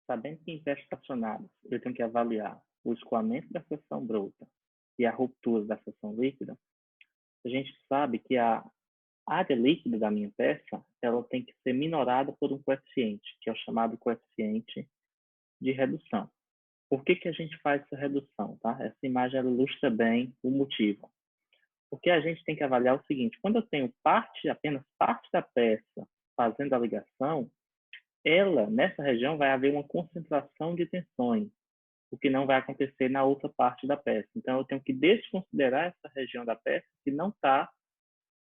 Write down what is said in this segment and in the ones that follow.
sabendo que em testes fracionários eu tenho que avaliar o escoamento da seção bruta e a ruptura da seção líquida, a gente sabe que a área líquida da minha peça ela tem que ser minorada por um coeficiente, que é o chamado coeficiente de redução. Por que a gente faz essa redução? Tá? Essa imagem ela ilustra bem o motivo. Porque a gente tem que avaliar o seguinte, quando eu tenho apenas parte da peça fazendo a ligação, nessa região, vai haver uma concentração de tensões, o que não vai acontecer na outra parte da peça. Então, eu tenho que desconsiderar essa região da peça que não está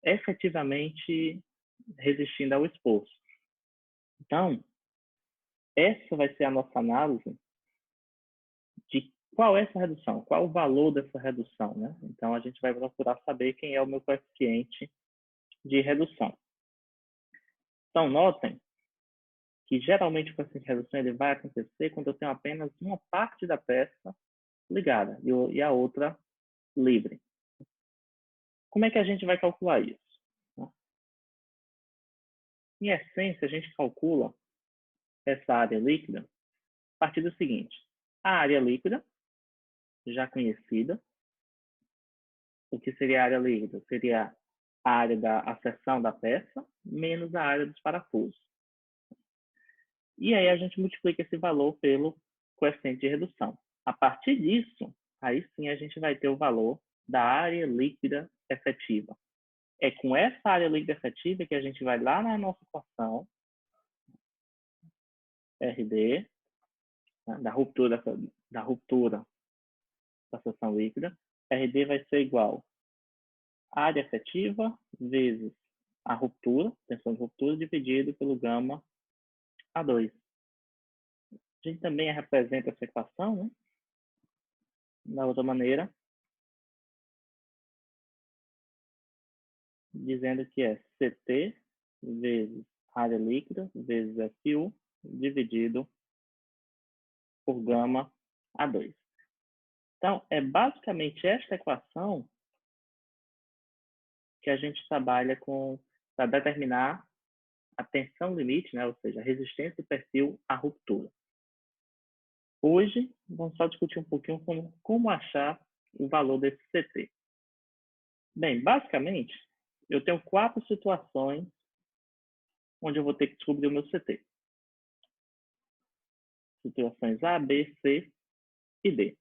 efetivamente resistindo ao esforço. Então, essa vai ser a nossa análise de qual é essa redução, qual o valor dessa redução, né? Então, a gente vai procurar saber quem é o meu coeficiente de redução. Então, notem que geralmente o coeficiente de redução ele vai acontecer quando eu tenho apenas uma parte da peça ligada e a outra livre. Como é que a gente vai calcular isso? Em essência, a gente calcula essa área líquida a partir do seguinte. A área líquida, já conhecida. O que seria a área líquida? Seria a área da seção da peça menos a área dos parafusos. E aí a gente multiplica esse valor pelo coeficiente de redução. A partir disso, aí sim a gente vai ter o valor da área líquida efetiva. É com essa área líquida efetiva que a gente vai lá na nossa equação RD, né, da ruptura da seção líquida. RD vai ser igual a área efetiva vezes a ruptura, tensão de ruptura, dividido pelo gama A2. A gente também representa essa equação, né? Da outra maneira, dizendo que é CT vezes área líquida vezes FU dividido por gama A2. Então, é basicamente esta equação que a gente trabalha para determinar a tensão limite, né? Ou seja, a resistência do perfil à ruptura. Hoje, vamos só discutir um pouquinho como achar o valor desse CT. Bem, basicamente, eu tenho 4 situações onde eu vou ter que descobrir o meu CT. Situações A, B, C e D.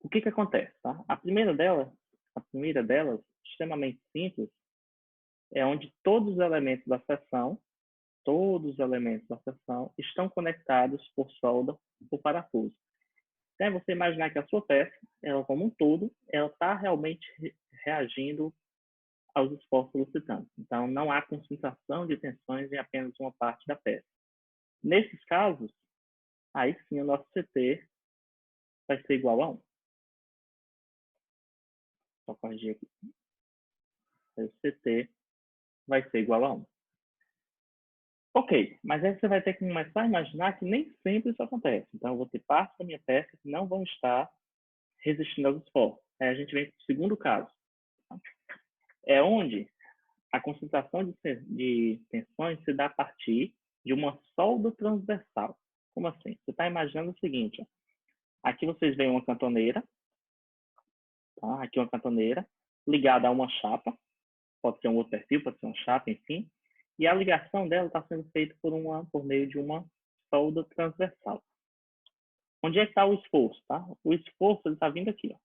O que acontece? Tá? A primeira delas, extremamente simples, é onde todos os elementos da seção estão conectados por solda ou parafuso. Então, é você imaginar que a sua peça, ela como um todo, ela está realmente reagindo aos esforços solicitantes. Então, não há concentração de tensões em apenas uma parte da peça. Nesses casos, aí sim o nosso CT vai ser igual a 1. Só corrigir aqui. O CT vai ser igual a 1. Ok, mas aí você vai ter que começar a imaginar que nem sempre isso acontece. Então, eu vou ter partes da minha peça que não vão estar resistindo aos esforços. Aí a gente vem para o segundo caso. É onde a concentração de tensões se dá a partir de uma solda transversal. Como assim? Você está imaginando o seguinte. Ó. Aqui vocês veem uma cantoneira. Tá? Aqui uma cantoneira ligada a uma chapa. Pode ser um outro perfil, pode ser uma chapa, enfim. E a ligação dela está sendo feita por meio de uma solda transversal. Onde é que está o esforço? Tá? O esforço está vindo aqui. Ó.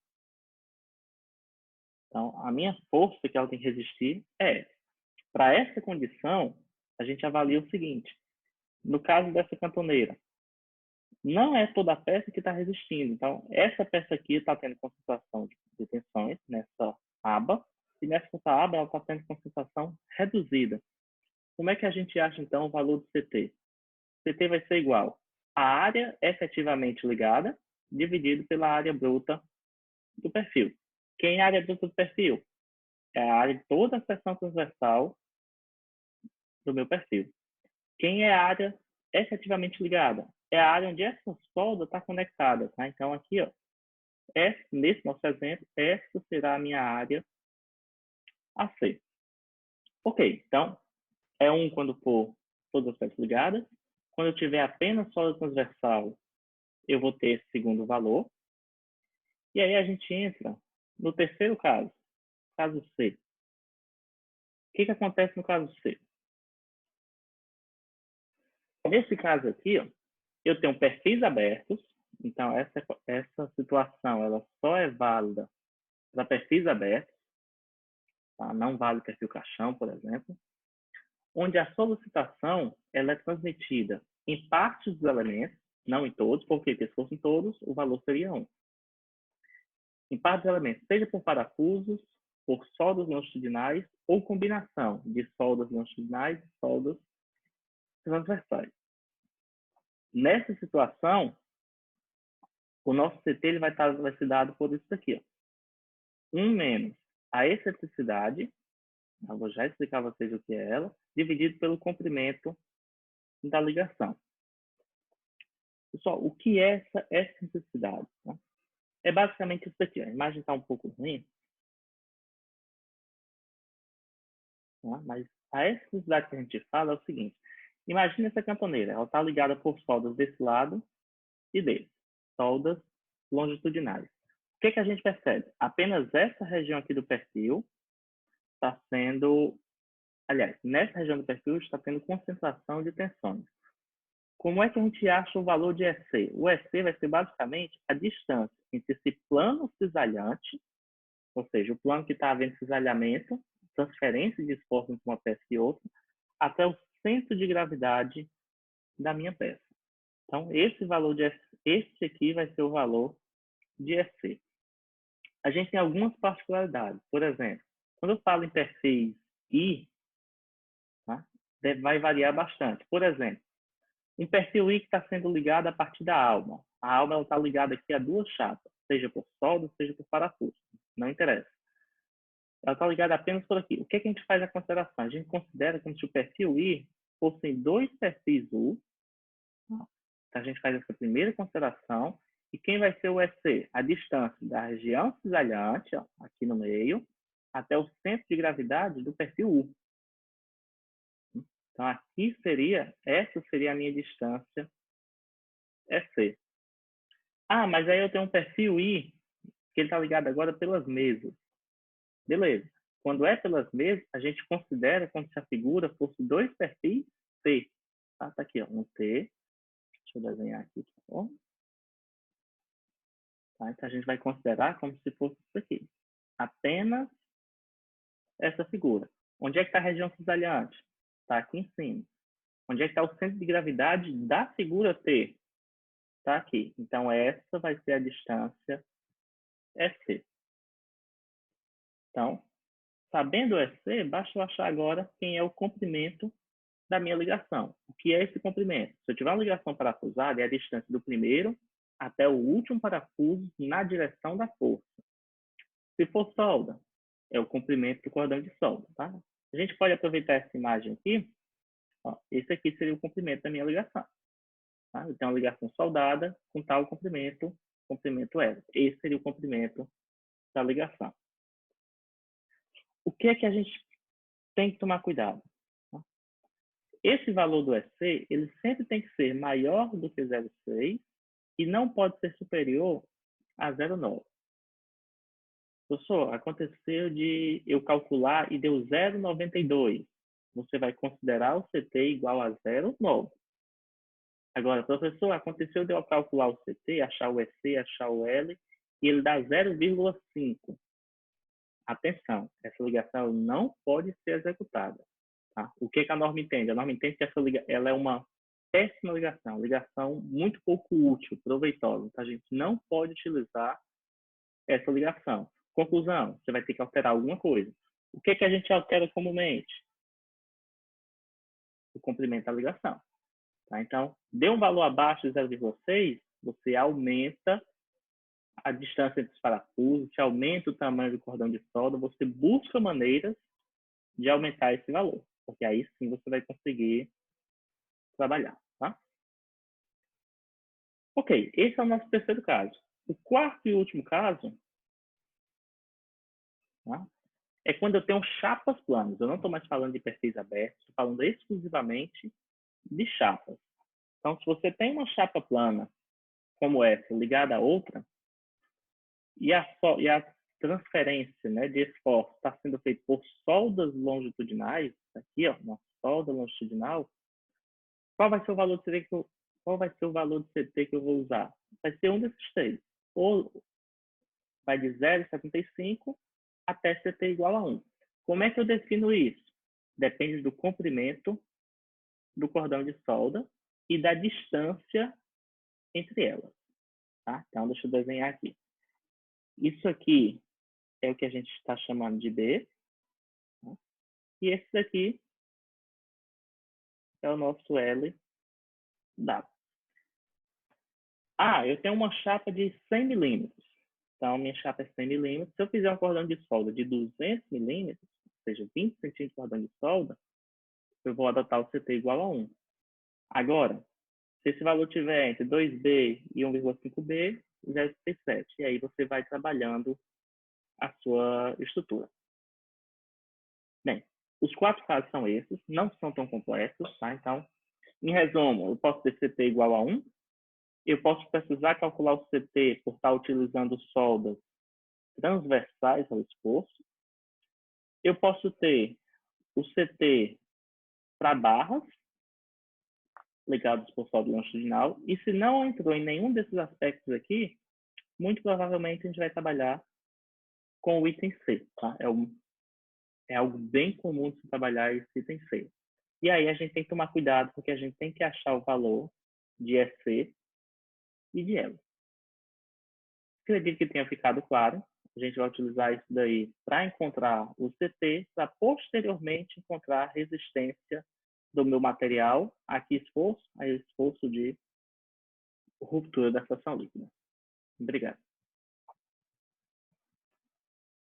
Então, a minha força que ela tem que resistir é essa. Para essa condição, a gente avalia o seguinte. No caso dessa cantoneira, não é toda a peça que está resistindo. Então, essa peça aqui está tendo concentração de tensões nessa aba. E nessa aba, ela está tendo concentração reduzida. Como é que a gente acha, então, o valor do CT? CT vai ser igual à área efetivamente ligada, dividido pela área bruta do perfil. Quem é a área bruta do perfil? É a área de toda a seção transversal do meu perfil. Quem é a área efetivamente ligada? É a área onde essa solda está conectada. Tá? Então, aqui, ó, nesse nosso exemplo, essa será a minha área AC. Ok, então, é 1 quando for todas as peças ligadas, Quando eu tiver apenas solda transversal, eu vou ter esse segundo valor. E aí a gente entra no terceiro caso, caso C. O que acontece no caso C? Nesse caso aqui, ó, eu tenho perfis abertos. Então, essa situação ela só é válida para perfis abertos. Tá? Não vale perfil caixão, por exemplo. Onde a solicitação ela é transmitida em partes dos elementos, não em todos, porque se fossem todos, o valor seria 1. Em partes dos elementos, seja por parafusos, por soldas longitudinais ou combinação de soldas longitudinais e soldas transversais. Nessa situação, o nosso CT ele vai ser dado por isso aqui. Ó. 1 menos a excentricidade, eu vou já explicar a vocês o que é ela, dividido pelo comprimento da ligação. Pessoal, o que é essa excentricidade? Né? É basicamente isso aqui. Ó. A imagem está um pouco ruim, tá? Mas a excentricidade que a gente fala é o seguinte. Imagina essa camponeira. Ela está ligada por soldas desse lado e desse. Soldas longitudinais. O que a gente percebe? Apenas essa região aqui do perfil está sendo... Aliás, nessa região do perfil está tendo concentração de tensões. Como é que a gente acha o valor de EC? O EC vai ser basicamente a distância entre esse plano cisalhante, ou seja, o plano que está havendo cisalhamento, transferência de esforço entre uma peça e outra, até o centro de gravidade da minha peça. Então, esse valor de EC, esse aqui vai ser o valor de EC. A gente tem algumas particularidades. Por exemplo, quando eu falo em perfis I, tá? Vai variar bastante. Por exemplo, um perfil I que está sendo ligado a partir da alma. A alma está ligada aqui a duas chapas, seja por solda, seja por parafuso. Não interessa. Ela está ligada apenas por aqui. O que a gente faz a consideração? A gente considera como se o perfil I fossem 2 perfis U. Então, a gente faz essa primeira consideração. E quem vai ser o EC? A distância da região cisalhante, ó, aqui no meio, até o centro de gravidade do perfil U. Então, aqui essa seria a minha distância EC. Ah, mas aí eu tenho um perfil I, que ele está ligado agora pelas mesas. Beleza. Quando é pelas mesas, a gente considera como se a figura fosse 2 perfis T. Tá aqui, ó, um T. Deixa eu desenhar aqui, tá bom? Tá, então, a gente vai considerar como se fosse isso aqui. Apenas essa figura. Onde é que está a região cisalhante? Está aqui em cima. Onde é que está o centro de gravidade da figura T? Está aqui. Então, essa vai ser a distância EC. Então, sabendo o EC, basta eu achar agora quem é o comprimento da minha ligação. O que é esse comprimento? Se eu tiver uma ligação parafusada, é a distância do primeiro até o último parafuso na direção da força. Se for solda, é o comprimento do cordão de solda. Tá? A gente pode aproveitar essa imagem aqui. Ó, esse aqui seria o comprimento da minha ligação. Tá? Eu tenho uma ligação soldada com tal comprimento L. Esse seria o comprimento da ligação. O que é que a gente tem que tomar cuidado? Esse valor do EC, ele sempre tem que ser maior do que 0,6 e não pode ser superior a 0,9. Professor, aconteceu de eu calcular e deu 0,92. Você vai considerar o CT igual a 0,9. Agora, professor, aconteceu de eu calcular o CT, achar o EC, achar o L, e ele dá 0,5. Atenção, essa ligação não pode ser executada. Tá? O que a norma entende? A norma entende que ela é uma péssima ligação muito pouco útil, proveitosa. Então, a gente não pode utilizar essa ligação. Conclusão, você vai ter que alterar alguma coisa. O que a gente altera comumente? O comprimento da ligação. Tá? Então, deu um valor abaixo de 0,6, você aumenta a distância entre os parafusos, você aumenta o tamanho do cordão de solda, você busca maneiras de aumentar esse valor, porque aí sim você vai conseguir trabalhar. Tá? Ok, esse é o nosso terceiro caso. O quarto e último caso, tá? É quando eu tenho chapas planas. Eu não estou mais falando de perfis abertos, estou falando exclusivamente de chapas. Então, se você tem uma chapa plana como essa ligada a outra, e a transferência, né, de esforço está sendo feita por soldas longitudinais, aqui, ó, uma solda longitudinal, qual vai ser o valor de CT que eu vou usar? Vai ser um desses três. Ou vai de 0,75 até CT igual a 1. Como é que eu defino isso? Depende do comprimento do cordão de solda e da distância entre elas. Tá? Então, deixa eu desenhar aqui. Isso aqui é o que a gente está chamando de B. Tá? E esse daqui é o nosso LW. Ah, eu tenho uma chapa de 100 milímetros. Então, minha chapa é 100 milímetros. Se eu fizer um cordão de solda de 200 milímetros, ou seja, 20 centímetros de cordão de solda, eu vou adotar o CT igual a 1. Agora, se esse valor tiver entre 2B e 1,5B, 0,37. E aí você vai trabalhando a sua estrutura. Bem, os 4 casos são esses, não são tão complexos, tá? Então, em resumo, eu posso ter CT igual a 1, eu posso precisar calcular o CT por estar utilizando soldas transversais ao esforço, eu posso ter o CT para barras, ligados por solda longitudinal, e se não entrou em nenhum desses aspectos aqui, muito provavelmente a gente vai trabalhar com o item C, tá? É algo bem comum de se trabalhar esse item C. E aí a gente tem que tomar cuidado, porque a gente tem que achar o valor de EC e de L. Acredito que tenha ficado claro. A gente vai utilizar isso daí para encontrar o CT, para posteriormente encontrar a resistência do meu material, aqui esforço, aí esforço de ruptura da fração líquida. Obrigado.